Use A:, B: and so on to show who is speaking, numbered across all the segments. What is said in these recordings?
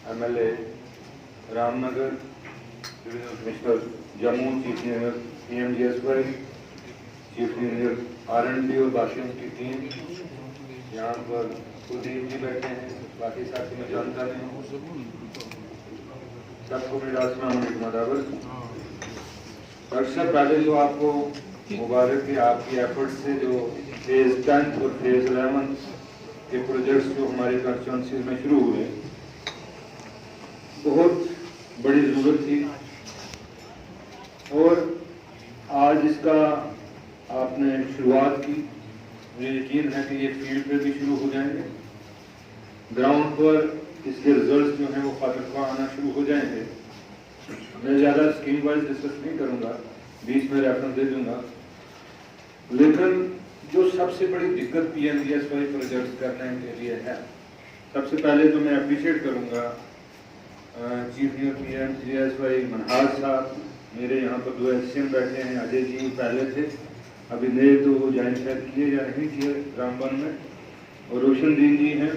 A: MLA Ramnagar, mister Jammu, chief engineer PMGSY, chief engineer R&D और बाशियों की team, यहाँ पर कुलदीप जी बैठे हैं, बाकी साथी में जानता नहीं हूँ, सबको मेरा अस्सलाम वालेकुम। डॉक्टर साहब, पहले जो आपको मुबारक कि आपकी एफर्ट से जो फेज 10 और फेज 11 के प्रोजेक्ट्स जो हमारे कंस्टिट्यूंसी में शुरू हुए, बहुत बड़ी ज़रूरत थी और आज इसका आपने शुरुआत की। मुझे यकीन है कि ये फील्ड पे भी शुरू हो जाएंगे, ग्राउंड पर इसके रिजल्ट्स जो हैं वो खातिर आना शुरू हो जाएंगे। मैं ज़्यादा स्कीम वाइज डिस्कस नहीं करूँगा, बीच में रेफरेंस दे दूँगा, लेकिन जो सबसे बड़ी दिक्कत PMGSY प्रोजेक्ट्स करने के लिए है, सबसे पहले तो मैं अप्रिशिएट करूँगा चीफ इंजीनियर PMGSY मनहाज साहब, मेरे यहाँ पर 2 SCM बैठे हैं, अजय जी पहले थे, अभी नए तो वो ज्वाइन शायद किए या नहीं किए रामबन में, और रोशनदीन जी हैं।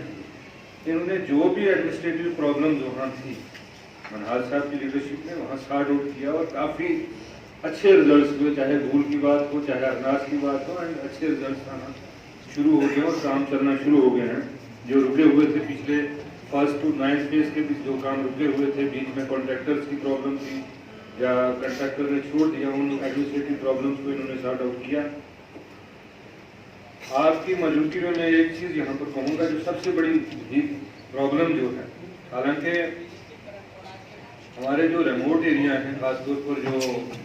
A: इन्होंने जो भी एडमिनिस्ट्रेटिव प्रॉब्लम्स वहाँ थी, मनहाज साहब की लीडरशिप में वहाँ सॉर्ट आउट किया और काफ़ी अच्छे रिजल्ट्स हुए, चाहे भूल की बात हो, चाहे अरनास की बात हो, एंड अच्छे रिजल्ट्स आना शुरू हो गए और काम चलना शुरू हो गए हैं। जो रुके हुए थे पिछले 1st to 9th फेज के बीच जो काम रुके हुए थे, बीच में कॉन्ट्रैक्टर्स की प्रॉब्लम थी या कॉन्ट्रैक्टर ने छोड़ दिया, उन एडमिनिस्ट्रेटिव प्रॉब्लम्स को इन्होंने सॉर्ट आउट किया। आपकी मौजूदगी में मैं एक चीज़ यहाँ पर कहूँगा, जो सबसे बड़ी प्रॉब्लम जो है, हालांकि हमारे जो रिमोट एरिया हैं, खासतौर पर जो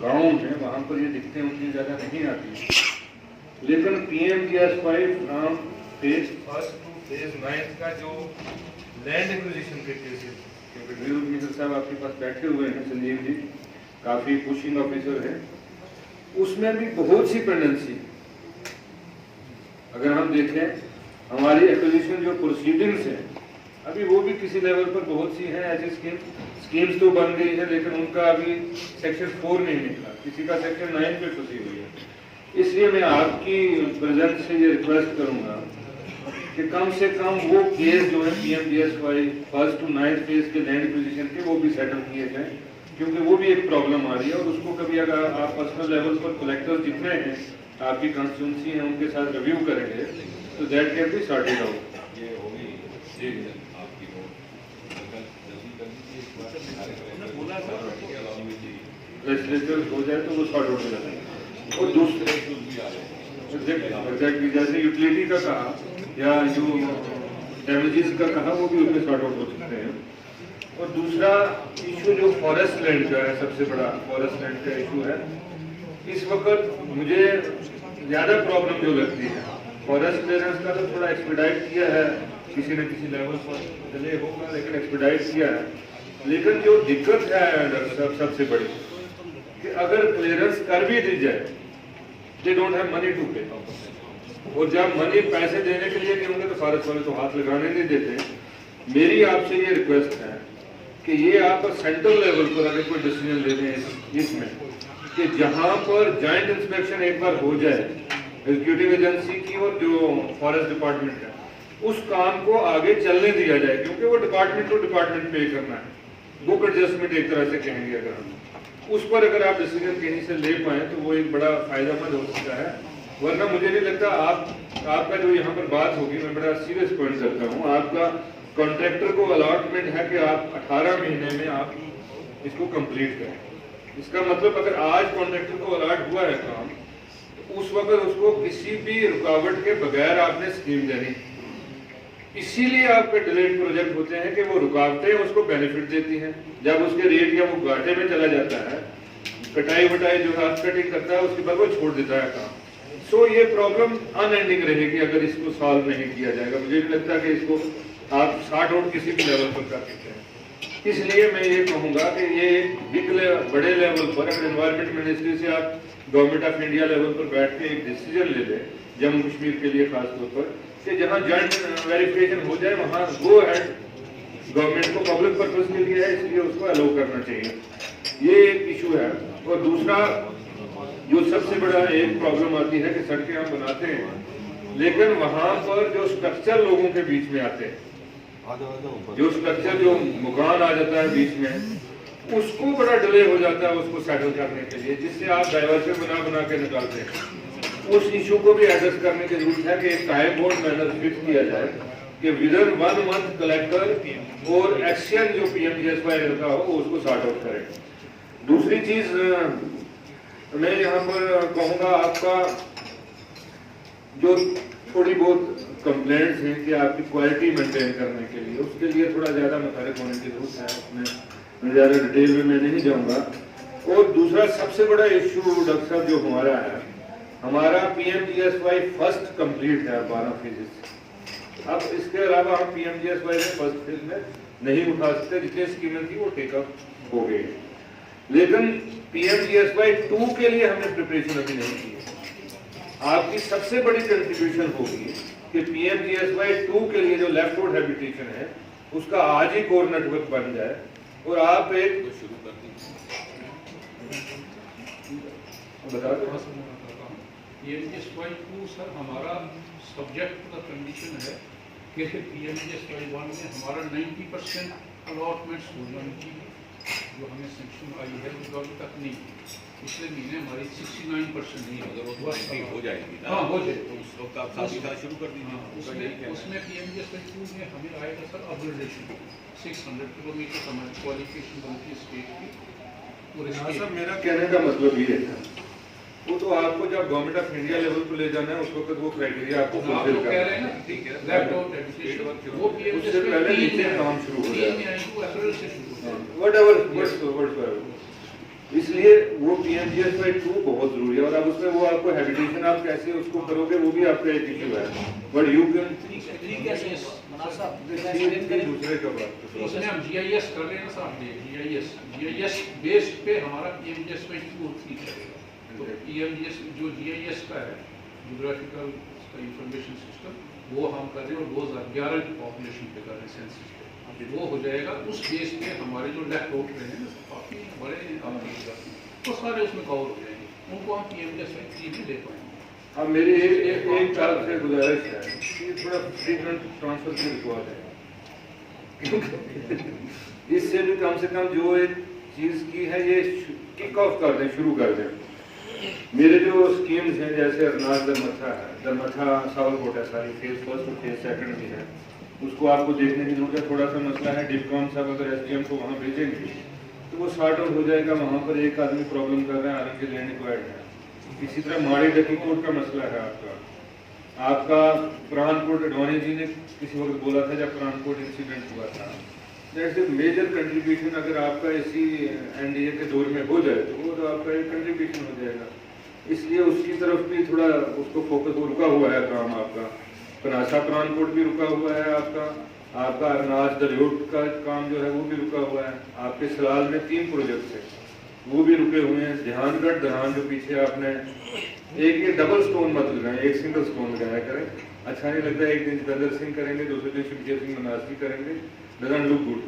A: गांव हैं, वहाँ पर ये दिक्कतें उतनी ज़्यादा नहीं आती, लेकिन PMGSY from phase 1st to phase 9th का जो लैंड एक्विजिशन के केसेस, क्योंकि मिनिस्टर साहब आपके पास बैठे हुए हैं, संजीव जी काफ़ी पुशिंग ऑफिसर है, उसमें भी बहुत सी पेंडेंसी। अगर हम देखें हमारी एक्विजिशन जो प्रोसीडिंग्स हैं, अभी वो भी किसी लेवल पर बहुत सी हैं ऐसी स्कीम्स तो बन गई है, लेकिन उनका अभी सेक्शन 4 नहीं निकला, किसी का सेक्शन 9 पे फंसी हुई है। इसलिए मैं आपकी प्रेजेंस से ये रिक्वेस्ट करूंगा कि कम से कम वो केस जो है PMGSY 1st to 9th phase के लैंड एक्विजिशन के, वो भी सेटल किए जाएं, क्योंकि वो भी एक प्रॉब्लम आ रही है और उसको कभी अगर आप पर्सनल लेवल पर कलेक्टर जितने हैं आपकी कंस्टिट्यूंसी हैं उनके साथ रिव्यू करेंगे तो that can be sorted out. ये होगी जी लेजिस्लेचर हो जाए तो वो सॉर्ट आउट हो जाता है। और दूसरे एग्जैक्टली जैसे यूटिलिटी का कहा या जो डैमेजेस का कहा, वो भी उसमें सॉर्ट आउट हो सकते हैं। और दूसरा इशू जो फॉरेस्ट लैंड का है, सबसे बड़ा फॉरेस्ट लैंड का इशू है। इस वक्त मुझे ज़्यादा प्रॉब्लम जो लगती है, फॉरेस्ट क्लियरेंस का तो थोड़ा एक्सपीडाइट किया है, किसी न किसी लेवल पर डिले होगा, लेकिन एक्सपीडाइट किया है। लेकिन जो दिक्कत है डॉक्टर साहब सबसे बड़ी, कि अगर क्लियरेंस कर भी दी जाए, they don't have money to pay, और जब मनी पैसे देने के लिए नहीं होंगे तो फॉरेस्ट वाले तो हाथ लगाने नहीं देते। मेरी आपसे ये रिक्वेस्ट है कि ये आप सेंट्रल लेवल पर अगर कोई डिसीजन ले लें इसमें, कि जहां पर जॉइंट इंस्पेक्शन एक बार हो जाए एग्जीक्यूटिव एजेंसी की और जो फॉरेस्ट डिपार्टमेंट है, उस काम को आगे चलने दिया जाए, क्योंकि वो डिपार्टमेंट टू डिपार्टमेंट पे करना है, बुक एडजस्टमेंट एक तरह से कहेंगे। अगर हम उस पर अगर आप डिसीजन कहीं से ले पाए तो वो एक बड़ा फायदेमंद हो सकता है। वरना मुझे नहीं लगता आपका जो यहाँ पर बात होगी, मैं बड़ा सीरियस पॉइंट करता हूँ, आपका कॉन्ट्रैक्टर को अलॉटमेंट है कि आप 18 महीने में आप इसको कंप्लीट करें। इसका मतलब अगर आज कॉन्ट्रैक्टर को अलॉट हुआ है काम, तो उस वक्त उसको किसी भी रुकावट के बगैर आपने स्कीम देनी। इसीलिए आपके डिलेड प्रोजेक्ट होते हैं कि वो रुकावटें उसको बेनिफिट देती हैं। जब उसके रेट या वो घाटे में चला जाता है, कटाई वटाई जो हाथ कटिंग करता है, उसके बाद वो छोड़ देता है काम। सो ये प्रॉब्लम अनएंडिंग रहेगी अगर इसको सॉल्व नहीं किया जाएगा। मुझे नहीं लगता कि इसको आप सॉर्ट आउट किसी भी लेवल पर कर सकते हैं। इसलिए मैं ये कहूँगा कि ये बिग बड़े लेवल पर अगर एनवायरमेंट मिनिस्ट्री से आप गवर्नमेंट ऑफ इंडिया लेवल पर बैठ के एक डिसीजन ले लें, जम्मू कश्मीर के लिए खासतौर पर, कि जहाँ जॉइंट वेरिफिकेशन हो जाए वहाँ गो हेड गवर्नमेंट को पब्लिक पर्पज के लिए है, इसलिए उसको अलाउ करना चाहिए। ये एक इशू है। और दूसरा जो सबसे बड़ा एक प्रॉब्लम आती है कि सड़कें हम बनाते हैं, लेकिन वहाँ पर जो स्ट्रक्चर लोगों के बीच में आते हैं, जो स्ट्रक्चर जो मकान आ जाता है बीच में, उसको बड़ा डिले हो जाता है उसको सेटल करने के लिए, जिससे आप डाइवर्शन बना बना के निकालते हैं। उस इशू को भी एड्रेस करने की जरूरत है कि एक टाइम बोर्ड मैनर फिक्स किया जाए कि विदिन 1 मंथ कलेक्टर और एक्शन जो PMGSY रहता हो उसको सॉर्ट आउट करें। दूसरी चीज मैं यहाँ पर कहूँगा, आपका जो थोड़ी बहुत कंप्लेंट्स हैं कि आपकी क्वालिटी मेंटेन करने के लिए, उसके लिए थोड़ा ज़्यादा मुतहरिक होने की जरूरत है। उसमें ज़्यादा डिटेल में मैं नहीं जाऊँगा। और दूसरा सबसे बड़ा इशू डॉक्टर साहब जो हमारा है, हमारा PMGSY फर्स्ट कंप्लीट है 12 फेजेस। अब इसके अलावा हम PMGSY में फर्स्ट फेज में नहीं उठा सकते, जितनी स्कीमें थी वो टेकअप हो गई। लेकिन PMGSY 2 के लिए हमने प्रिपरेशन अभी नहीं की है। आपकी सबसे बड़ी कंट्रीब्यूशन होगी कि PMGSY 2 के लिए जो लेफ्ट रोड हैबिटेशन है उसका आज ही कोर नेटवर्क बन जाए और आप एक शुरू कर बता दो।
B: PMGSY 2 सर हमारा सब्जेक्ट का कंडीशन है कि PMGSY 1 में हमारा 90% अलॉटमेंट्स हो जानी चाहिए, जो हमें सेंक्शन आई है वो अभी तक नहीं। पिछले महीने हमारी 69% नहीं है, अगर वो हो जाएगी। हाँ हो जाए तो उस वक्त आप साथ शुरू कर दीजिए। उसमें PMGSY 2 में हमें आएगा सर अपग्रेडेशन 600 किलोमीटर हमारी क्वालिफिकेशन बनती है स्टेट की पूरे।
A: सर मेरा कहने का मतलब ये है, वो तो आपको जब गवर्नमेंट ऑफ इंडिया लेवल पे ले जाना है उस वक्त वो क्राइटेरिया आपको फुलफिल करना है।
B: ठीक है, लैपटॉप एजुकेशन वो
A: उससे पहले नीचे काम शुरू हो जाएगा,
B: अप्रैल से शुरू
A: व्हाटएवर। इसलिए वो PMGSY 2 बहुत जरूरी है। और अब उसमें वो आपको हैबिटेशन आप कैसे उसको करोगे वो भी आपका एक इशू है, बट यू कैन दूसरे का बात
B: उसमें हम GIS कर रहे हैं ना साहब, GIS बेस पे हमारा PMGSY 2 ठीक चलेगा। तो PMGS जो GIS का है, ज्योग्राफिकल इंफॉर्मेशन सिस्टम, वो हम कर रहे हैं और 2011 की पॉपुलेशन पे कर रहे हैं, सेंसस पे वो हो जाएगा। उस बेस पे हमारे जो लेफ्ट आउट रहे हैं काफी बड़े तो सारे उसमें कवर हो जाएंगे, उनको हम PMGSY 3 में ले पाएंगे।
A: अब मेरी एक साल से गुजारिश है कि थोड़ा फ्रीक्वेंट ट्रांसफर की रिक्वायर्ड है, क्योंकि इससे भी कम से कम जो एक चीज की है ये किक ऑफ कर दें, शुरू कर दें। मेरे जो स्कीम्स हैं जैसे अरनाज दरमथा सावलकोट है, सारी फेज फर्स्ट और फेज सेकंड भी है, उसको आपको देखने की जरूरत है। थोड़ा सा मसला है, डिस्कॉम साहब अगर SDM को वहाँ भेजेंगे तो वो सॉर्ट आउट हो जाएगा। वहाँ पर एक आदमी प्रॉब्लम कर रहा है, आरंगे लैंड एक्वायर्ड है। इसी तरह माड़ी दकीकोट का मसला है आपका प्राणकोट। अडवाणी जी ने किसी वक्त बोला था जब प्राणकोट इंसिडेंट हुआ था, दैट्स ए मेजर कंट्रीब्यूशन। अगर आपका इसी NDA के दौर में हो जाए तो वो तो आपका एक कंट्रीब्यूशन हो जाएगा। इसलिए उसकी तरफ भी थोड़ा उसको फोकस, रुका हुआ है काम आपका। कनासा प्राणकोट भी रुका हुआ है आपका अरनाज दरियोट का काम जो है वो भी रुका हुआ है। आपके सलाल में 3 प्रोजेक्ट है वो भी रुके हुए हैं। ध्यानगढ़ दरान जो पीछे आपने एक ये डबल स्टोन मत लगाए, एक सिंगल स्टोन लगाया करें, अच्छा नहीं लगता। एक दिन जितेंद्र सिंह करेंगे, दूसरे दिन शिवजीत सिंह मनासी करेंगे, डजंट लुक गुड।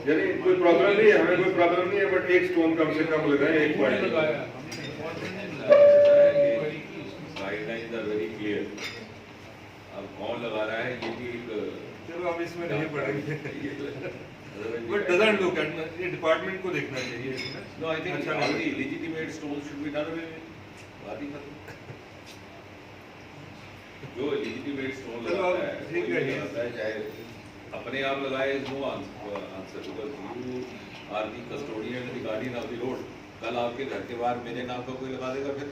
A: यानी कोई प्रॉब्लम नहीं है, हमें कोई प्रॉब्लम नहीं है, बट एक स्टोन कम से कम लगाए, एक पॉइंट लगाया।
C: Guidelines are very clear. अब कौन लगा रहा है ये भी एक,
A: चलो अब इसमें नहीं पड़ेंगे, बट डजंट लुक एट, ये डिपार्टमेंट को देखना चाहिए इसमें।
C: No I think all the legitimate stones should be done away. बात ही खत्म। जो लेजिटिमेट स्टोन लगाता है ठीक है, चाहे अपने आप लगाए, is no answer, because you are the custodian and the guardian of the road. कल आपके घर के बाहर मेरे नाम का कोई लगा देगा फिर।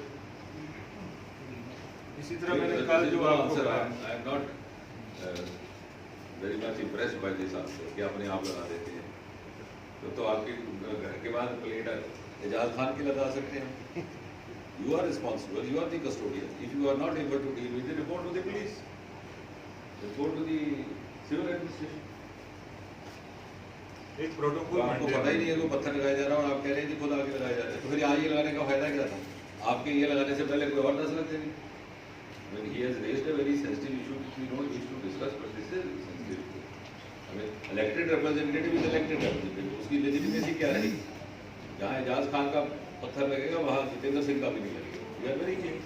A: इसी तरह मैंने कल जो आपको कहा,
C: I am not very much impressed by this answer कि अपने आप लगा देते हैं। तो आपके घर के बाद प्लेट एजाज खान की लगा सकते हैं। You are responsible, you are the custodian. If you are not able to deal with it, report to the police, report to the civil administration.
A: एक प्रोटोकॉल
C: आपको पता ही नहीं है, कोई पत्थर लगाया जा रहा है और आप कह रहे हैं कि खुद आगे लगाया जा रहा है, तो फिर यहाँ ये लगाने का फायदा क्या था? आपके ये लगाने से पहले कोई और 10 लगते नहीं। When he has raised a very sensitive issue which we don't wish to discuss, but this is sensitive issue. I mean, elected representative is elected representative. उसकी legitimacy क्या रहेगी? जहाँ एजाज खान का पत्थर लगेगा वहाँ जितेंद्र सिंह का भी नहीं लगेगा। We are very clear.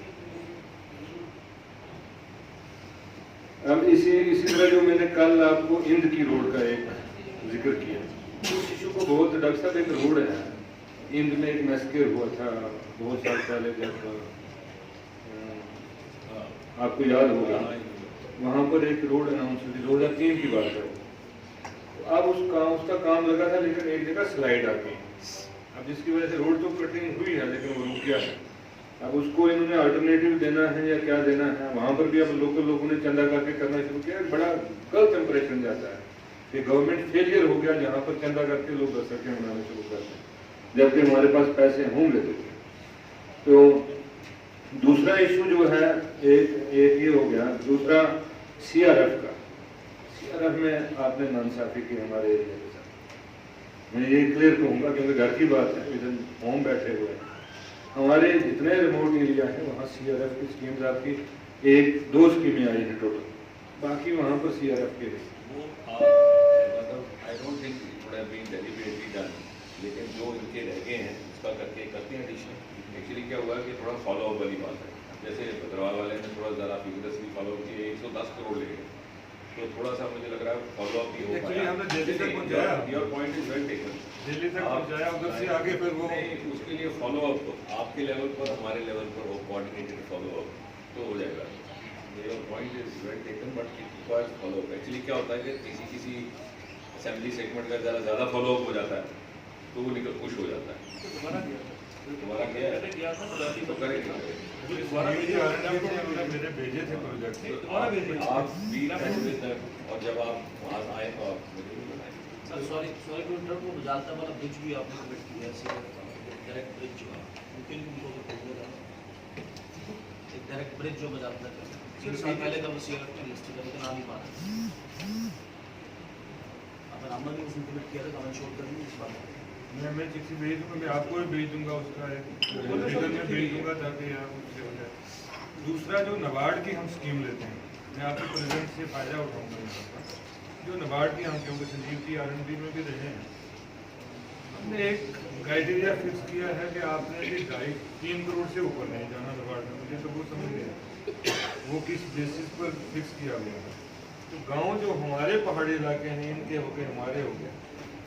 A: अब इसी तरह जो मैंने कल आपको इंद की रोड का एक जिक्र किया, उस इशू को बहुत डॉक्टर साहब, एक रोड है इंद में, एक मैस्केर हुआ था बहुत साल पहले, जब आपको याद होगा, वहाँ पर एक रोड अनाउंस हुई, 2003 की बात है। तो अब उसका काम लगा था, लेकिन एक जगह स्लाइड आ गई, अब जिसकी वजह से रोड तो कटिंग हुई है लेकिन वो रुक गया है। अब उसको इन्होंने अल्टरनेटिव देना है या क्या देना है, वहाँ पर भी अब लोकल लोगों ने चंदा करके करना शुरू किया। बड़ा गलत इंप्रेशन जाता है कि गवर्नमेंट फेलियर हो गया जहाँ पर चंदा करके लोग सड़कें बनाने शुरू करते हैं, जबकि हमारे पास पैसे होंगे। तो दूसरा इशू जो है एक ये हो गया। दूसरा CRF का, CRF में आपने नाइंसाफी की हमारे एरिया के साथ। मैं ये क्लियर कहूँगा क्योंकि घर की बात है, इधर होम बैठे हुए हैं, हमारे जितने रिमोट एरिया है वहाँ CRF की स्कीम्स आपकी 1-2 स्कीमें आई हैं टोटल, बाकी वहाँ पर CRF के
C: I don't think it would have been deliberately done, लेकिन जो इनके रह गए हैं उसका करते हैं एडिशन। एक्चुअली क्या हुआ कि थोड़ा फॉलो अप वाली बात है, जैसे भद्रवाह वाले ने थोड़ा ज़्यादा फिगरसली फॉलो किए, 110 करोड़ ले गए, तो थोड़ा सा मुझे लग रहा है फॉलो अप भी हो पाया। हमने दिल्ली तक पहुंचाया, your point is well taken, Delhi तक पहुंचाया, उधर से आगे फिर वो उसके लिए फॉलो अप आपके लेवल पर, हमारे लेवल पर वो कोऑर्डिनेटेड फॉलो अप तो हो जाएगा। Your point is well taken, but it requires follow up. Actually क्या होता है कि किसी असेंबली सेगमेंट का ज़्यादा फॉलो अप हो जाता है तो वो निकल खुश हो जाता है। तुम्हारा क्या है तो करेंगे, मेरे भेजे थे प्रोजेक्ट आप भी, और जब आप वहाँ आए तो आप मुझे भी बताएं।
D: सॉरी टू इंटरप्ट, वो जालता वाला ब्रिज भी आपने कमेंट किया है, डायरेक्ट ब्रिज जो है मुमकिन उनको एक डायरेक्ट ब्रिज जो बजाता है 3 साल पहले का वो CRF की लिस्ट है, लेकिन आ नहीं पा रहा। अगर हमने भी कमेंट किया था कमेंट शो कर इस बात
E: मैं चिट्ठी भेज दूँगा, मैं आपको भी भेज दूँगा, उसका में भेज दूँगा ताकि आप उससे हो जाए। दूसरा जो नबार्ड की हम स्कीम लेते हैं, मैं आपके प्रेसिडेंट से फ़ायदा उठाऊँगा यहाँ पर। जो नबार्ड की हम क्योंकि संजीव जी R&D में भी रहे हैं, हमने एक क्राइटेरिया फिक्स किया है कि आपने 3 करोड़ से ऊपर नहीं जाना नबार्ड में। मुझे तो वो समझ गया वो किस बेसिस पर फिक्स किया गया है। तो गाँव जो हमारे पहाड़ी इलाके हैं, इनके हो गए हमारे हो गए,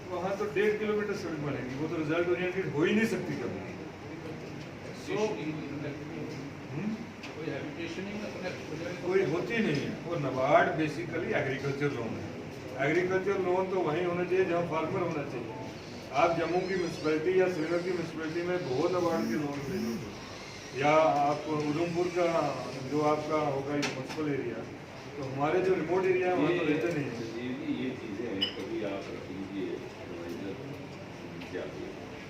E: वहाँ तो 1.5 किलोमीटर सड़क बनेगी, वो तो रिजल्ट ओरिएंटेड हो ही नहीं सकती कभी। कोई होती नहीं है। वो नबार्ड बेसिकली एग्रीकल्चर लोन है। एग्रीकल्चर लोन तो वहीं होना चाहिए जहाँ फार्मर होना चाहिए। आप जम्मू की म्यूनसिपैलिटी या श्रीनगर की म्यूनसिपैलिटी में बहुत नबार्ड के लोन ले लो, या आप उधमपुर का जो आपका होगा म्यूनसिपल एरिया, तो हमारे जो रिमोट एरिया है वहाँ तो लेते नहीं है।
C: ये चीज़ें कभी आप रख लीजिए,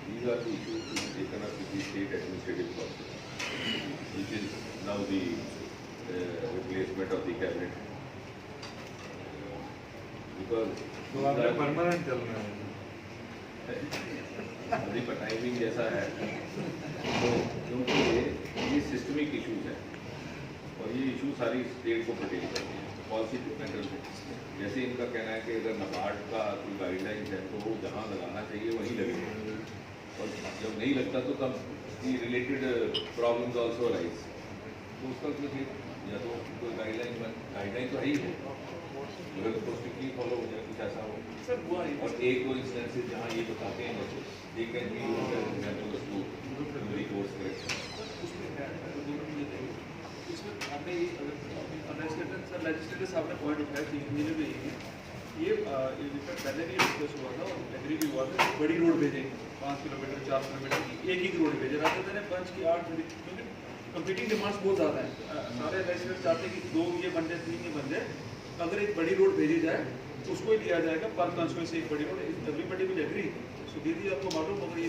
C: these are the issues to be taken up with the state administrative process, which is now the replacement of the cabinet, because
E: तो आपने परमानेंट चलना है।
C: अभी का टाइमिंग जैसा है, तो क्योंकि ये सिस्टमिक इश्यूज हैं और ये इशू सारी स्टेट को प्रोटेक्ट करती है, पॉलिसी डिपेंडेंट है। जैसे इनका कहना है कि अगर नबार्ड का कोई गाइडलाइंस है तो वो जहाँ लगाना चाहिए वहीं लगेगा, और जब नहीं लगता तो तब रिलेटेड प्रॉब्लम्स ऑल्सो राइज। तो उसका कुछ या तो कोई गाइडलाइन तो है ही है, अगर उसको स्ट्रिक्टली फॉलो हो जाए, कुछ ऐसा हो सर हुआ। और एक दो इंस्टेंसेज जहाँ ये बताते हैं जैसे they can be recourse correction,
F: sir legislator साहब ने पॉइंट उठाया कि इंजीनियर भी है ये पहले भी डिस्कस हुआ था और एग्री भी हुआ था। बड़ी रोड भेजेंगे 5 किलोमीटर 4 किलोमीटर की एक ही रोड भेजे, रात दिन 5 की 8, क्योंकि कंपीटिंग डिमांड्स बहुत ज़्यादा है। सारे लेजिस्लेटर चाहते हैं कि 2 ये बन जाए 3 ये बन जाए। अगर एक बड़ी रोड भेजी जाए उसको ही दिया जाएगा पर कंस्टिट्यूएंसी एक बड़ी रोड, एवरीबडी विल एग्री। सो दीदी आपको मालूम होगा ये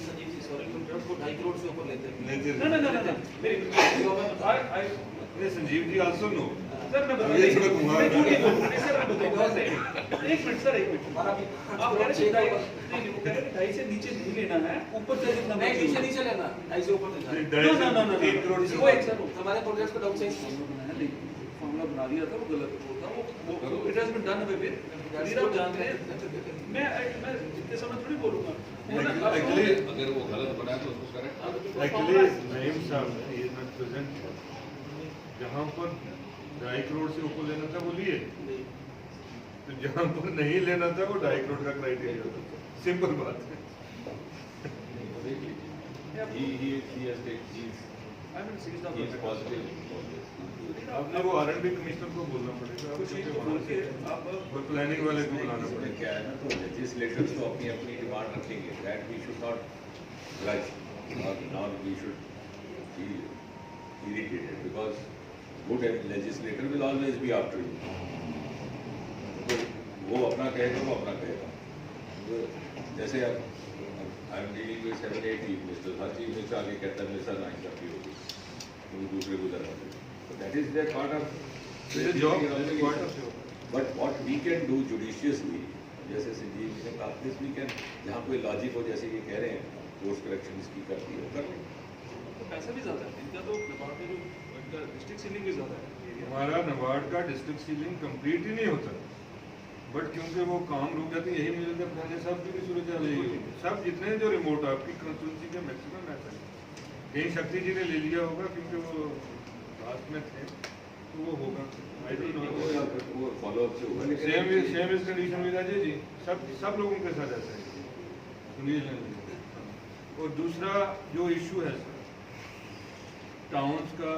D: Sanjeev ji sorry to interrupt, वो 2.5 करोड़ से ऊपर लेते हैं।
E: ना Sanjeev ji also no
F: sir मैं बता एक मिनट सर, एक मिनट आप कह रहे हैं 2.5 से नीचे नहीं लेना है, ऊपर से जितना
D: नहीं नीचे लेना 2.5 से ऊपर
F: ना
E: 3 करोड़ से
F: वो एक सर
D: हमारे प्रोजेक्ट को डाउन साइज
F: फॉर्मूला बना दिया था, वो गलत होता वो it has been done away with. आप जानते हैं मैं इतने समय थोड़ी बोलूंगा।
C: अगर वो गलत बना तो उसको करेक्ट।
E: एक्चुअली नईम साहब ये प्रेजेंट जहाँ पर 2.5 करोड़ से ऊपर लेना था वो लिए, तो जहाँ पर नहीं लेना था वो 2.5 करोड़ का क्राइटेरिया था। सिंपल बात है।
C: he has taken,
F: I mean, series of
C: he is positive on this.
E: आपने वो R&D कमिश्नर को बोलना पड़ेगा,
F: कुछ चीज को बोल के आप
E: और प्लानिंग वाले को बुलाना
C: इसमें
E: पड़ेगा।
C: क्या है ना, तो लेजिस्लेटर्स तो अपनी अपनी डिमांड रखेंगे, that we should not grudge or not we should be irritated because good legislator will always be after you. तो वो अपना कहेगा, वो अपना कहेगा। तो जैसे अब I am dealing with 7-8 chief ministers, her chief minister आगे कहता है मेरे साथ नाइंसाफी होगी, तो दूसरे को जरा तो that is their part of but what we can do judiciously, जैसे संजीव जी ने कहा, दिस वी कैन, जहाँ कोई लॉजिक हो, जैसे ये कह रहे हैं कोर्स करेक्शन इसकी करती है कर लें।
F: तो पैसा भी ज़्यादा है इनका, तो नबार्ड में जो इनका डिस्ट्रिक्ट सीलिंग भी ज़्यादा है।
E: हमारा नबार्ड का डिस्ट्रिक्ट सीलिंग कंप्लीट ही नहीं होता, बट क्योंकि वो काम रुक जाते हैं, यही मुझे लगता है सब की भी सूरत हाल यही होगी। सब जितने जो रिमोट आपकी कंस्टिट्यूंसी के मैक्सिमम ऐसा है, कहीं शक्ति जी ने ले लिया होगा क्योंकि वो लास्ट में थे, तो वो होगा। आई डोंट नो,
C: वो फॉलोअप से होगा,
E: same is condition with Ajay ji, सब लोगों के साथ ऐसा है। सुनील ने, और दूसरा जो इशू है सर टाउन्स का,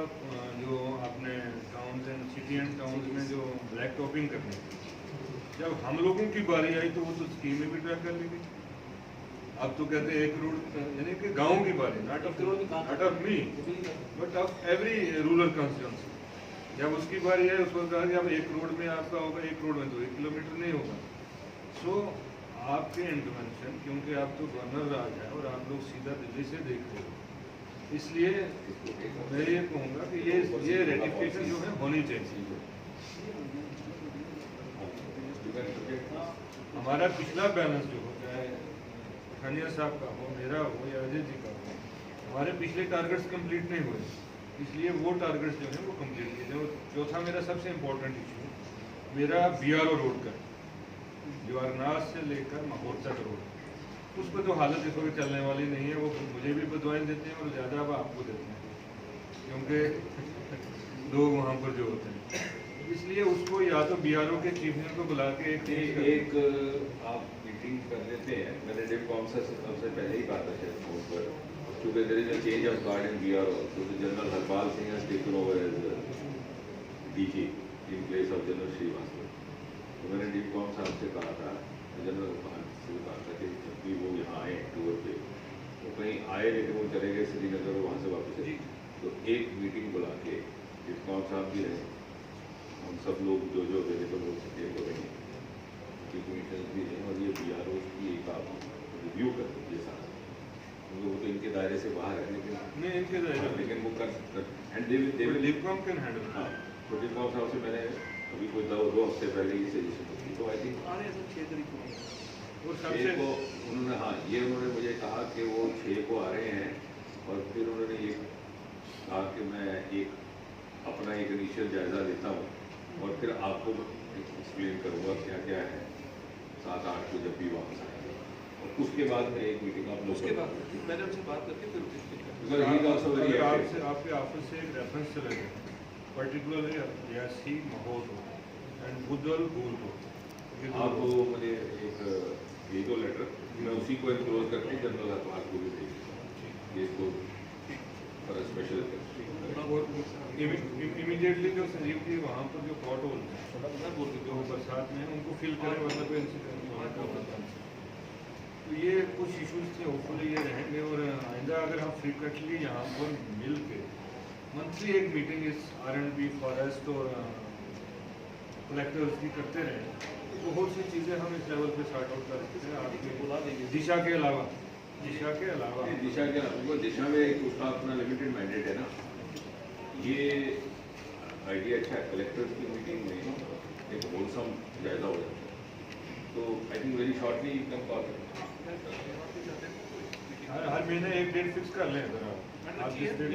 E: जो आपने towns and city and towns में जो ब्लैक टॉपिंग करनी थी, जब हम लोगों की बारी आई तो वो तो स्कीम में भी ट्रैक कर ली गई। अब तो कहते हैं 1 करोड़, यानी कि गाँव की बारी, not of me but of every rural constituency. जब उसकी बारी है उसको कहा कि अब 1 करोड़ में आपका होगा, 1 करोड़ में तो 1 किलोमीटर नहीं होगा। सो आपके इंटरवेंशन, क्योंकि आप तो गवर्नर राज है और आप लोग सीधा दिल्ली से देख रहे हो, इसलिए मैं ये कहूँगा कि ये रेटिफिकेशन जो है होनी चाहिए। हमारा पिछला बैलेंस जो हो, चाहे खनिया साहब का हो, मेरा हो या अजय जी का हो, हमारे पिछले टारगेट्स कंप्लीट नहीं हुए, इसलिए वो टारगेट्स जो है वो कंप्लीट किए जाए। चौथा मेरा सबसे इम्पोर्टेंट इशू मेरा BRO रोड का, जो अरनास से लेकर माहौर तक रोड, उस पर तो हालत इस वक्त चलने वाली नहीं है। वो मुझे भी बदवाएं देते हैं और ज़्यादा अब आपको देते हैं, क्योंकि लोग वहाँ पर जो होते हैं, इसलिए उसको या तो BRO के चीफ मिनिस्टर को बुला के
C: एक आप मीटिंग कर लेते हैं। मैंने डिपकॉम से सबसे पहले ही कहा था शायद फोन पर, क्योंकि there is a change of guard in BRO, तो general Harpal Singh has taken over as DG in place of general Srivastava. तो मैंने डिपकॉम साहब से कहा था, जनरल हरपाल से कहा था कि जब भी वो यहाँ आए टूर पे, तो कहीं आए लेकिन वो चले गए श्रीनगर और वहाँ से वापस आए, तो एक मीटिंग बुला के डिपकॉम साहब भी रहे, हम सब लोग जो अवेलेबल हो सके तो रहें, मीटिंग भी हैं, और ये BRO की एक आप रिव्यू कर दीजिए सारा, क्योंकि वो तो इनके दायरे से बाहर है,
E: नहीं इनके दायरे,
C: लेकिन वो कर एंड दे विल
E: डिपकॉम कैन हैंडल।
C: हाँ, तो डिपकॉम साहब से मैंने अभी कोई 2 हफ्ते पहले ही सजेशन की, तो आई थिंक
F: आने सब 6 तारीख को
E: और
C: 6
E: सबसे
C: को उन्होंने, हाँ ये उन्होंने मुझे कहा कि वो 6 को आ रहे हैं, और फिर उन्होंने ये कहा कि मैं अपना एक इनिशियल जायज़ा लेता हूँ और फिर आपको एक्सप्लेन करूँगा क्या क्या है 7-8 को जब भी वापस आएंगे, और उसके बाद में एक मीटिंग आप लोग
F: उसके बाद मैंने उनसे बात करके फिर
C: Because he is also very
E: अगर
C: active.
E: आपके ऑफिस से एक रेफरेंस चले गए, पर्टिकुलरली रियासी माहौल हो एंड बुद्धल भूल हो,
C: आप वो मुझे एक ये दो लेटर, मैं उसी को एनक्लोज करके जनरल हरपाल को भी भेज दूँगा, ये तो पर स्पेशल
E: इमीडिएटली जो संजीव जी वहाँ पर जो पॉट होल है जो बरसात में है उनको फिल करें, मतलब इंसिडेंट। तो ये कुछ इश्यूज थे, होपफुली ये रहेंगे, और आइंदा अगर हम फ्रीक्वेंटली यहाँ पर मिल के मंथली एक मीटिंग इस R&B फॉरेस्ट और कलेक्टर्स की करते रहें, तो बहुत सी चीज़ें हम इस लेवल पे स्टार्ट आउट कर सकते हैं। आपके बुला देंगे दिशा के अलावा
C: दिशा के दिशा में एक उसका अपना लिमिटेड मैंडेट है ना, ये आइडिया अच्छा है। कलेक्टर्स की मीटिंग में एक होलसम जायजा हो जाता है, तो I think very shortly you can call
E: her महीने एक डेट फिक्स कर लें अगर आप जिस डेट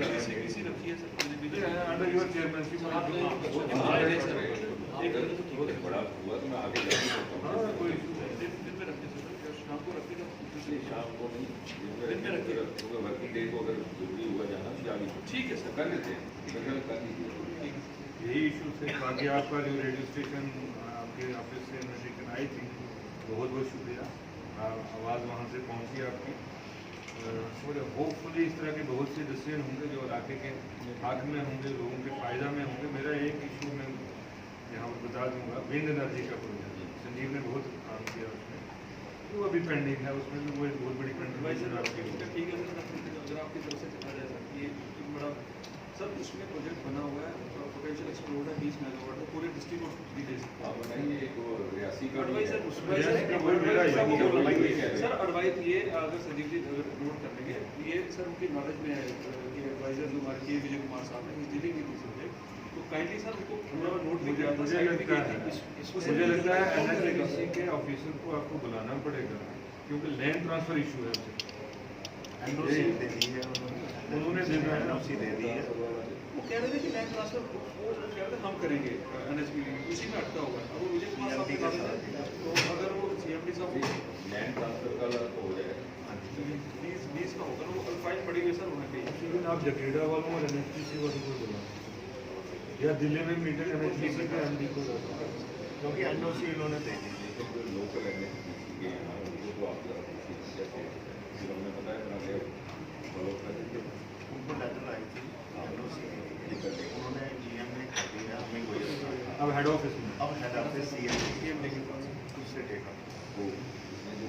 E: अंडर योर चेयरमैनशिप
C: बड़ा हुआ तो मैं आगे जा सकता हूँ।
E: हाँ कोई
F: शाम को रखते
C: शाम को नहीं, दिन में रखिए, वर्किंग डे को अगर जरूरी हुआ जाना तो जानी,
F: ठीक है सर,
C: कर लेते हैं, कर लीजिए।
E: यही इशू थे। बाकी आपका जो रेडियो स्टेशन आपके ऑफिस से इन्विटेशन आई थी, बहुत बहुत शुक्रिया, आवाज़ वहाँ से पहुँची आपकी। और होपफुली इस तरह के बहुत से डिसीजन होंगे जो इलाके के हक में होंगे, लोगों के फ़ायदा में होंगे। मेरा एक इशू मैं यहाँ पर बता दूँगा, विंड एनर्जी का प्रोजेक्ट संजीव ने बहुत काम किया उसमें, वो अभी पेंडिंग है, उसमें भी वो एक बहुत बड़ी कंट्रीब्यूशन आपकी होगी।
F: ठीक है सर, अगर आपकी तरफ से चला जाए सर, ये एक बड़ा सर उसमें प्रोजेक्ट बना हुआ है, पोटेंशियल एक्सप्लोर है 20 मेगावाट है, पूरे डिस्ट्रिक्ट को भी दे सकते
C: आप बताइए एक वो रियासी का
F: एडवाइजर सर एडवाइस ये अगर संजीव जी अगर नोट कर लेंगे, ये सर उनकी नॉलेज में है कि एडवाइजर जो हमारे के विजय कुमार साहब हैं, डीलिंग विद दिस सब्जेक्ट, तो काइंडली सर उनको पूरा नोट भी किया था, साइड भी की थी।
E: मुझे लगता है एनएचपीसी के ऑफिसर को आपको बुलाना पड़ेगा, क्योंकि लैंड ट्रांसफर इशू है उससे।
G: एनओसी दे दी है
E: उन्होंने देना है,
G: एनओसी दे दी है।
F: वो कह रहे थे कि लैंड ट्रांसफर वो कह रहे थे हम करेंगे एनएचपी उसी में अटका हुआ है। अब वो विजय कुमार साहब के साथ है, तो अगर वो सीएमडी साहब
C: लैंड ट्रांसफर का तो हो जाएगा,
F: 20 का होगा, वो फाइल पड़ी हुई सर होना चाहिए।
E: लेकिन आप जकेड़ा वालों और एनएचपीसी वालों को बुलाओ, या दिल्ली में मीटिंग एनएचपीसी के एमडी को रखो,
G: क्योंकि एनओसी इन्होंने दे दी।
C: लेकिन जो लोकल एनएचपीसी के यहाँ उनको तो आप जैसे फिर हमने बताया बना के फॉलो कर दीजिए।
G: उनको लेटर आई थी एनओसी, उन्होंने जीएम ने कर दिया, हमें कोई
E: अब हेड ऑफिस में
G: अब हेड ऑफिस सीएम के पास उससे टेक
C: वो इसमें जो